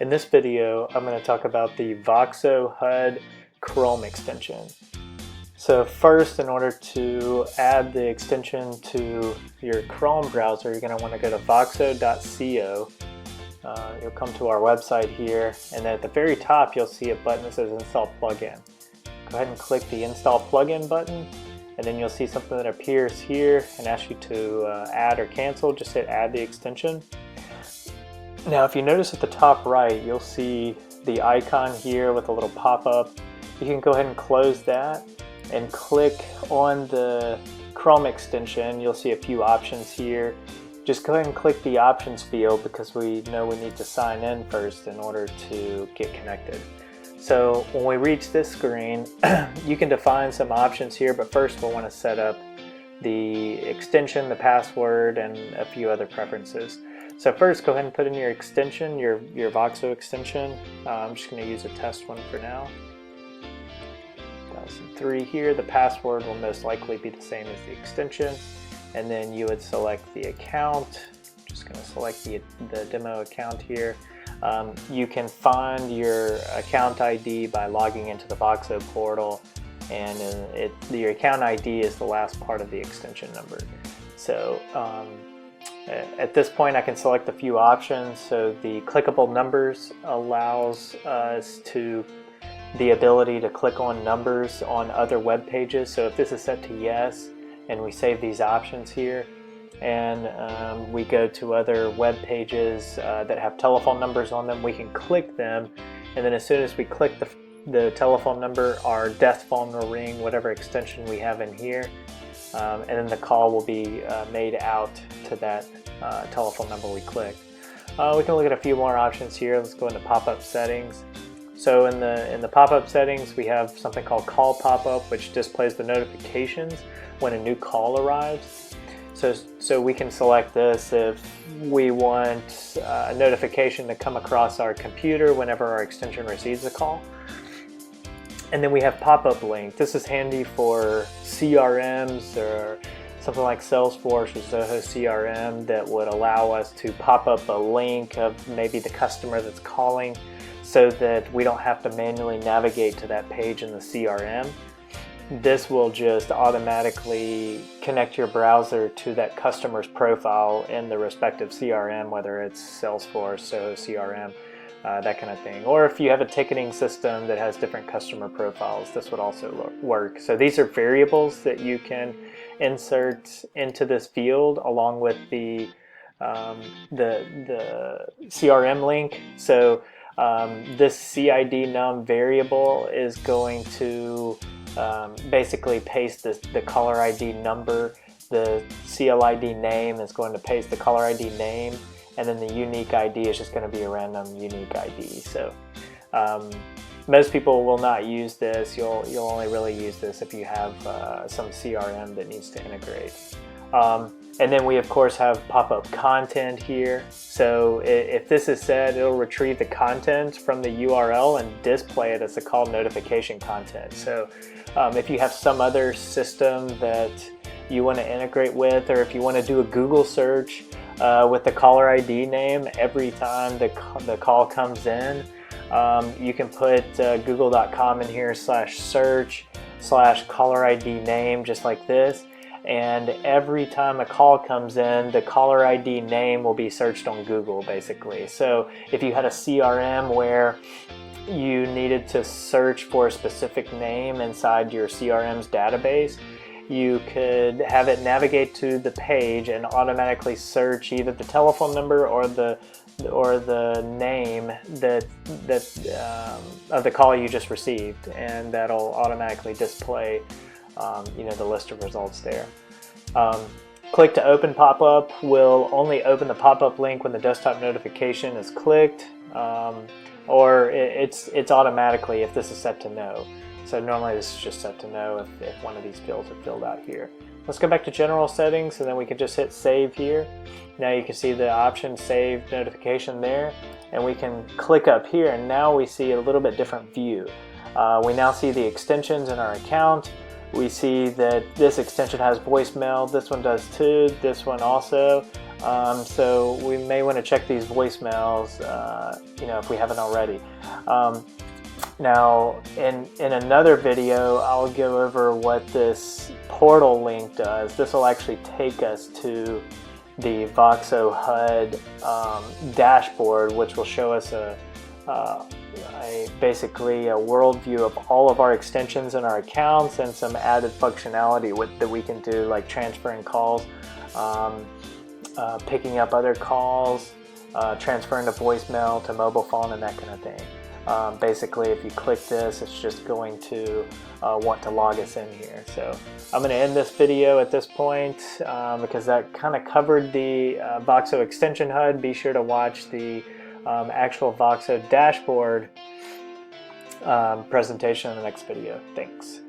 In this video, I'm going to talk about the VOXO HUD Chrome extension. So first, in order to add the extension to your Chrome browser, you're going to want to go to voxo.co. You'll come to our website here, and then at the very top you'll see a button that says Install Plugin. Go ahead and click the Install Plugin button, and then you'll see something that appears here and asks you to add or cancel. Just hit Add the extension. Now if you notice at the top right, you'll see the icon here with a little pop-up. You can go ahead and close that and click on the Chrome extension. You'll see a few options here. Just go ahead and click the options field because we know we need to sign in first in order to get connected. So when we reach this screen, you can define some options here, but first we'll want to set up the extension, the password, and a few other preferences. So first, go ahead and put in your extension, your VOXO extension. I'm just going to use a test one for now. 1003 here. The password will most likely be the same as the extension. And then you would select the account. I'm just going to select the demo account here. You can find your account ID by logging into the VOXO portal, and your account ID is the last part of the extension number. So at this point I can select a few options. So the clickable numbers allows us the ability to click on numbers on other web pages. So if this is set to yes, and we save these options here, and we go to other web pages that have telephone numbers on them, we can click them, and then as soon as we click the telephone number, our desk phone will ring, whatever extension we have in here, and then the call will be made out to that telephone number we clicked. We can look at a few more options here. Let's go into pop-up settings. So in the pop-up settings, we have something called Call Pop-up, which displays the notifications when a new call arrives. So we can select this if we want a notification to come across our computer whenever our extension receives a call. And then we have pop-up link. This is handy for CRMs or something like Salesforce or Zoho CRM that would allow us to pop up a link of maybe the customer that's calling, so that we don't have to manually navigate to that page in the CRM. This will just automatically connect your browser to that customer's profile in the respective CRM, whether it's Salesforce, Zoho CRM, that kind of thing. Or if you have a ticketing system that has different customer profiles, this would also work. So these are variables that you can insert into this field along with the CRM link. So this CID num variable is going to basically paste the caller ID number. The CLID name is going to paste the caller ID name, and then the unique ID is just going to be a random unique ID. So most people will not use this. You'll only really use this if you have some CRM that needs to integrate. And then we of course have pop-up content here. So if this is set, it'll retrieve the content from the URL and display it as a call notification content. So if you have some other system that you want to integrate with, or if you want to do a Google search with the caller ID name every time the call comes in, you can put google.com in here /search/caller ID name, just like this. And every time a call comes in, the caller ID name will be searched on Google, basically. So if you had a CRM where you needed to search for a specific name inside your CRM's database, you could have it navigate to the page and automatically search either the telephone number or the name of the call you just received, and that'll automatically display the list of results there. Click to open pop-up will only open the pop-up link when the desktop notification is clicked, or it's automatically if this is set to no. So normally this is just set to no if one of these fields are filled out here. Let's go back to general settings, and then we can just hit save here. Now you can see the option save notification there, and we can click up here, and now we see a little bit different view. We now see the extensions in our account. We see that this extension has voicemail, this one does too, this one also. So we may want to check these voicemails, you know, if we haven't already. Now, in another video, I'll go over what this portal link does. This will actually take us to the VOXO HUD dashboard, which will show us basically a world view of all of our extensions in our accounts and some added functionality that we can do, like transferring calls, picking up other calls, transferring to voicemail to mobile phone, and that kind of thing. Basically, if you click this, it's just going to want to log us in here. So I'm going to end this video at this point because that kind of covered the VOXO extension HUD. Be sure to watch the actual VOXO dashboard presentation in the next video. Thanks.